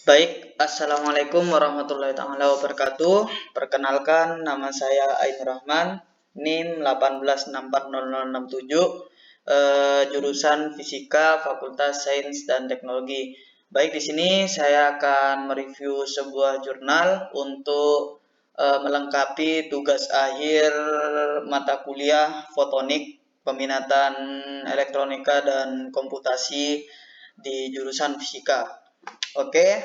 Baik, Assalamualaikum warahmatullahi taala wabarakatuh. Perkenalkan, nama saya Ain Rahman, NIM 18640067, jurusan Fisika, Fakultas Sains dan Teknologi. Baik, di sini saya akan mereview sebuah jurnal untuk melengkapi tugas akhir mata kuliah Fotonik, Peminatan Elektronika dan Komputasi di jurusan Fisika. Oke,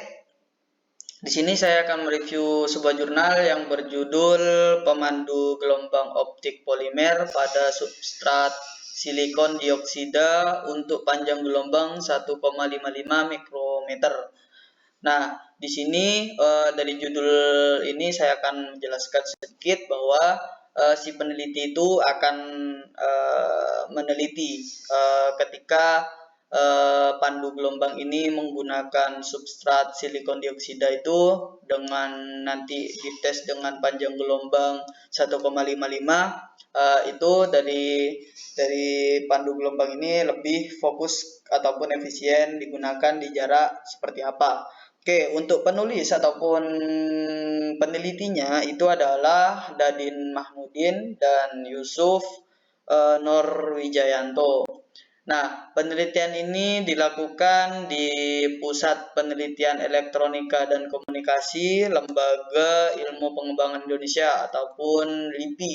di sini saya akan mereview sebuah jurnal yang berjudul Pemandu Gelombang Optik Polimer pada Substrat Silikon Dioksida untuk panjang gelombang 1,55 mikrometer. Nah, di sini dari judul ini saya akan menjelaskan sedikit bahwa si peneliti itu akan meneliti ketika pandu gelombang ini menggunakan substrat silikon dioksida itu dengan nanti dites dengan panjang gelombang 1,55, itu dari pandu gelombang ini lebih fokus ataupun efisien digunakan di jarak seperti apa. Oke, untuk penulis ataupun penelitinya itu adalah Dadin Mahmudin dan Yusuf Norwijayanto. Nah, penelitian ini dilakukan di Pusat Penelitian Elektronika dan Komunikasi Lembaga Ilmu Pengembangan Indonesia ataupun LIPI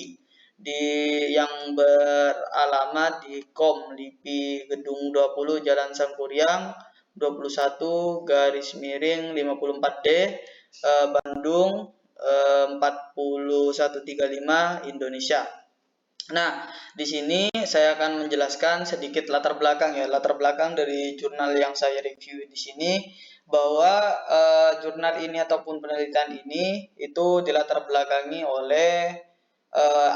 yang beralamat di KOM LIPI Gedung 20 Jalan Sangkuriang 21-54D Bandung 4135 Indonesia. Nah, di sini saya akan menjelaskan sedikit latar belakang dari jurnal yang saya review di sini, bahwa jurnal ini ataupun penelitian ini itu dilatar belakangi oleh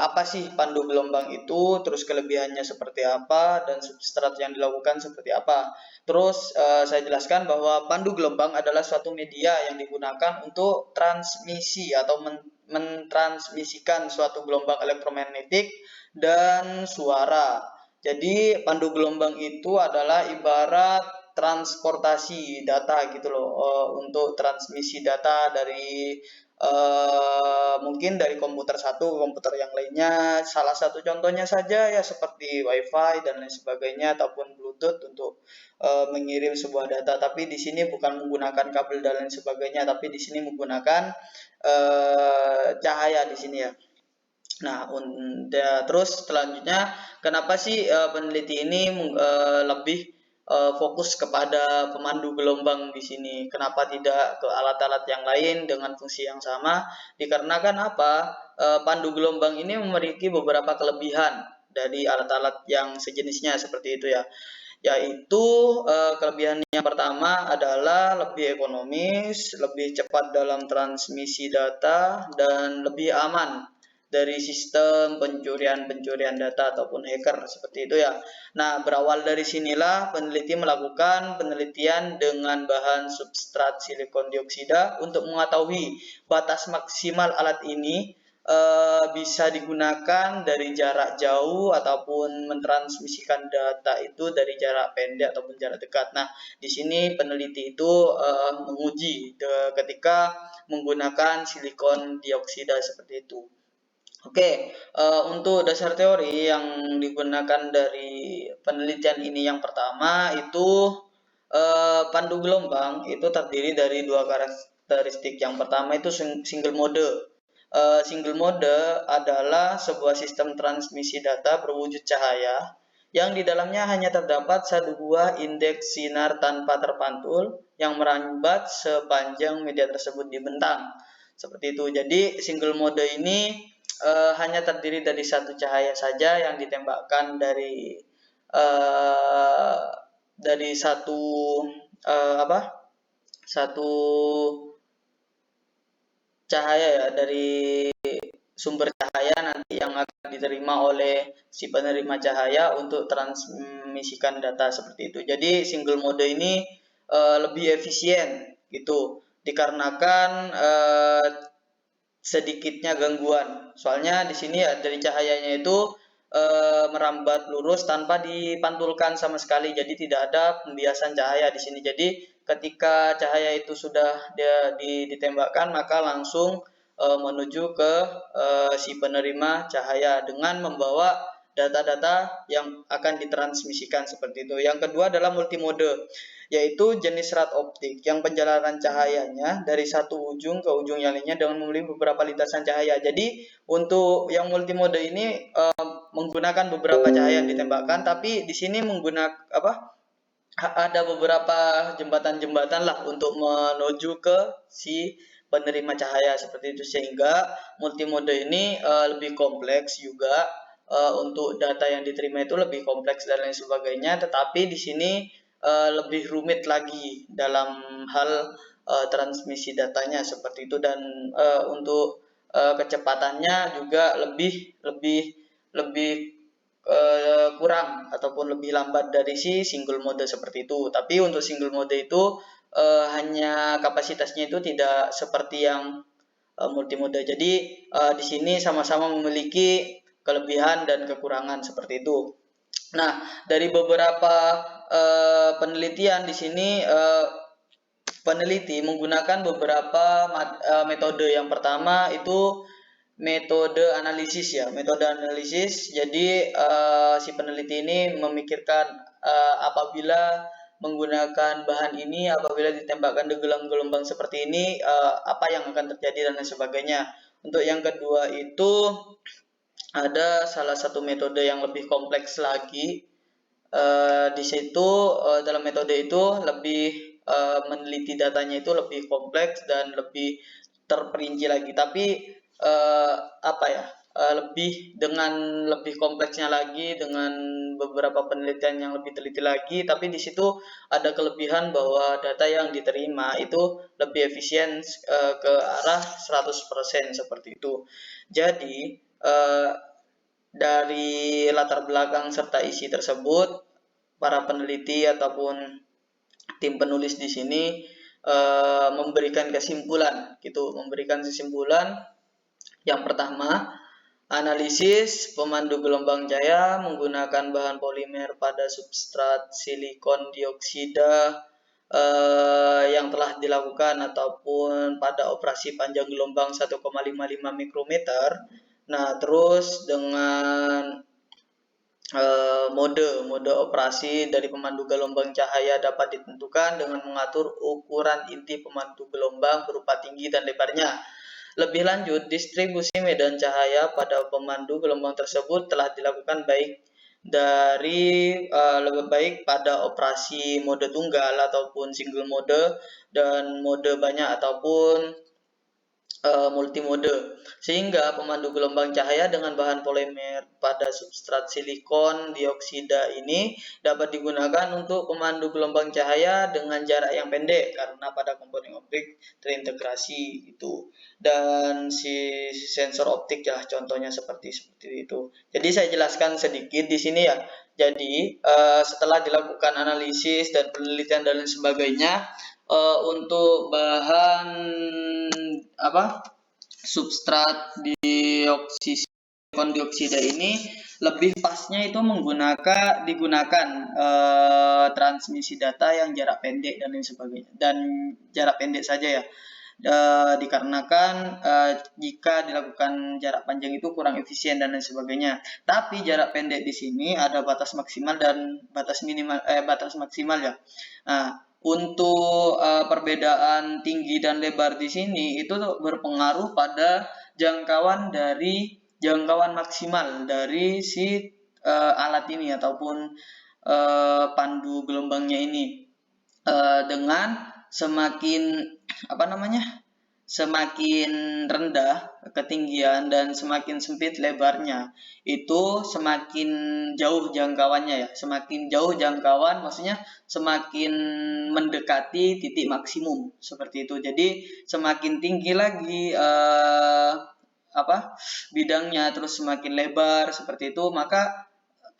apa sih pandu gelombang itu, terus kelebihannya seperti apa, dan substrat yang dilakukan seperti apa. Terus saya jelaskan bahwa pandu gelombang adalah suatu media yang digunakan untuk transmisi atau mentransmisikan suatu gelombang elektromagnetik dan suara. Jadi pandu gelombang itu adalah ibarat transportasi data gitu loh, untuk transmisi data dari mungkin dari komputer satu ke komputer yang lainnya. Salah satu contohnya saja ya seperti WiFi dan lain sebagainya ataupun Bluetooth untuk mengirim sebuah data. Tapi di sini bukan menggunakan kabel dan lain sebagainya, tapi di sini menggunakan cahaya di sini ya. Nah, terus selanjutnya, kenapa sih peneliti ini lebih fokus kepada pemandu gelombang di sini? Kenapa tidak ke alat-alat yang lain dengan fungsi yang sama? Dikarenakan apa? Pandu gelombang ini memiliki beberapa kelebihan dari alat-alat yang sejenisnya seperti itu ya. Yaitu kelebihan yang pertama adalah lebih ekonomis, lebih cepat dalam transmisi data, dan lebih aman dari sistem pencurian data ataupun hacker seperti itu ya. Nah, berawal dari sinilah peneliti melakukan penelitian dengan bahan substrat silikon dioksida untuk mengetahui batas maksimal alat ini bisa digunakan dari jarak jauh ataupun mentransmisikan data itu dari jarak pendek ataupun jarak dekat. Nah, di sini peneliti itu menguji ketika menggunakan silikon dioksida seperti itu. Oke, untuk dasar teori yang digunakan dari penelitian ini yang pertama itu pandu gelombang itu terdiri dari dua karakteristik. Yang pertama itu single mode. Single mode adalah sebuah sistem transmisi data berwujud cahaya yang di dalamnya hanya terdapat satu buah indeks sinar tanpa terpantul yang merambat sepanjang media tersebut dibentang. Seperti itu. Jadi single mode ini hanya terdiri dari satu cahaya saja yang ditembakkan dari satu satu cahaya ya, dari sumber cahaya nanti yang akan diterima oleh si penerima cahaya untuk transmisikan data seperti itu. Jadi single mode ini lebih efisien gitu, dikarenakan sedikitnya gangguan. Soalnya di sini ya dari cahayanya itu merambat lurus tanpa dipantulkan sama sekali. Jadi tidak ada pembiasan cahaya di sini. Jadi ketika cahaya itu sudah ditembakkan, maka langsung menuju ke si penerima cahaya dengan membawa data-data yang akan ditransmisikan seperti itu. Yang kedua adalah multimode, yaitu jenis serat optik yang perjalanan cahayanya dari satu ujung ke ujung yang lainnya dengan memiliki beberapa lintasan cahaya. Jadi untuk yang multimode ini menggunakan beberapa cahaya yang ditembakkan, tapi di sini menggunakan ada beberapa jembatan-jembatan lah untuk menuju ke si penerima cahaya seperti itu, sehingga multimode ini lebih kompleks juga, untuk data yang diterima itu lebih kompleks dan lain sebagainya, tetapi di sini lebih rumit lagi dalam hal transmisi datanya seperti itu, dan untuk kecepatannya juga lebih lebih lebih kurang ataupun lebih lambat dari si single mode seperti itu. Tapi untuk single mode itu hanya kapasitasnya itu tidak seperti yang multimode. Jadi di sini sama-sama memiliki kelebihan dan kekurangan seperti itu. Nah, dari beberapa penelitian di sini, peneliti menggunakan beberapa metode. Yang pertama itu metode analisis ya, metode analisis. Jadi si peneliti ini memikirkan apabila menggunakan bahan ini, apabila ditembakkan gelombang seperti ini, apa yang akan terjadi dan lain sebagainya. Untuk yang kedua itu ada salah satu metode yang lebih kompleks lagi. Di situ dalam metode itu lebih meneliti datanya itu lebih kompleks dan lebih terperinci lagi. Tapi lebih kompleksnya lagi dengan beberapa penelitian yang lebih teliti lagi. Tapi di situ ada kelebihan bahwa data yang diterima itu lebih efisien ke arah 100% seperti itu. Jadi dari latar belakang serta isi tersebut, para peneliti ataupun tim penulis di sini memberikan kesimpulan yang pertama, analisis pemandu gelombang cahaya menggunakan bahan polimer pada substrat silikon dioksida yang telah dilakukan ataupun pada operasi panjang gelombang 1,55 mikrometer. Nah, terus dengan mode operasi dari pemandu gelombang cahaya dapat ditentukan dengan mengatur ukuran inti pemandu gelombang berupa tinggi dan lebarnya. Lebih lanjut, distribusi medan cahaya pada pemandu gelombang tersebut telah dilakukan lebih baik pada operasi mode tunggal ataupun single mode dan mode banyak ataupun multimode, sehingga pemandu gelombang cahaya dengan bahan polimer pada substrat silikon dioksida ini dapat digunakan untuk pemandu gelombang cahaya dengan jarak yang pendek karena pada komponen optik terintegrasi itu, dan si sensor optik ya contohnya seperti itu. Jadi saya jelaskan sedikit di sini ya. Jadi setelah dilakukan analisis dan penelitian dan lain sebagainya, untuk bahan substrat silikon dioksida ini lebih pasnya itu digunakan transmisi data yang jarak pendek dan lain sebagainya, dan jarak pendek saja ya, dikarenakan jika dilakukan jarak panjang itu kurang efisien dan lain sebagainya. Tapi jarak pendek di sini ada batas maksimal dan batas maksimal ya. Nah, untuk perbedaan tinggi dan lebar di sini itu berpengaruh pada jangkauan maksimal dari si alat ini ataupun pandu gelombangnya ini. Dengan semakin rendah ketinggian dan semakin sempit lebarnya, itu semakin jauh jangkauannya ya. Semakin jauh jangkauan maksudnya semakin mendekati titik maksimum seperti itu. Jadi semakin tinggi lagi bidangnya, terus semakin lebar seperti itu, maka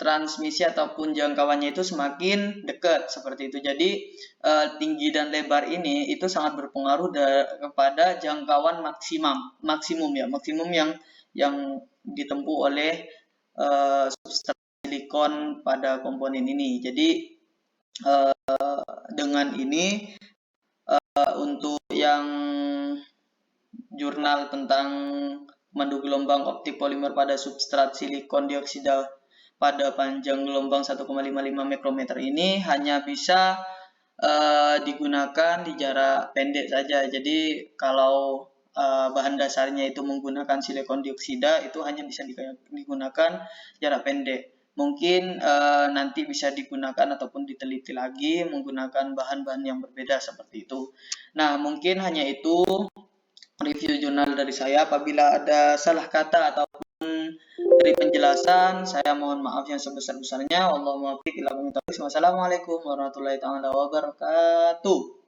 transmisi ataupun jangkauannya itu semakin dekat seperti itu. Jadi tinggi dan lebar ini itu sangat berpengaruh kepada jangkauan maksimum yang ditempuh oleh substrat silikon pada komponen ini. Jadi dengan ini yang jurnal tentang pemandu gelombang optik polimer pada substrat silikon dioksida pada panjang gelombang 1,55 mikrometer ini hanya bisa digunakan di jarak pendek saja. Jadi kalau bahan dasarnya itu menggunakan silikon dioksida, itu hanya bisa digunakan jarak pendek. Mungkin nanti bisa digunakan ataupun diteliti lagi menggunakan bahan-bahan yang berbeda seperti itu. Nah, mungkin hanya itu review jurnal dari saya. Apabila ada salah kata ataupun dari penjelasan, saya mohon maaf yang sebesar-besarnya. Wassalamualaikum warahmatullahi wabarakatuh.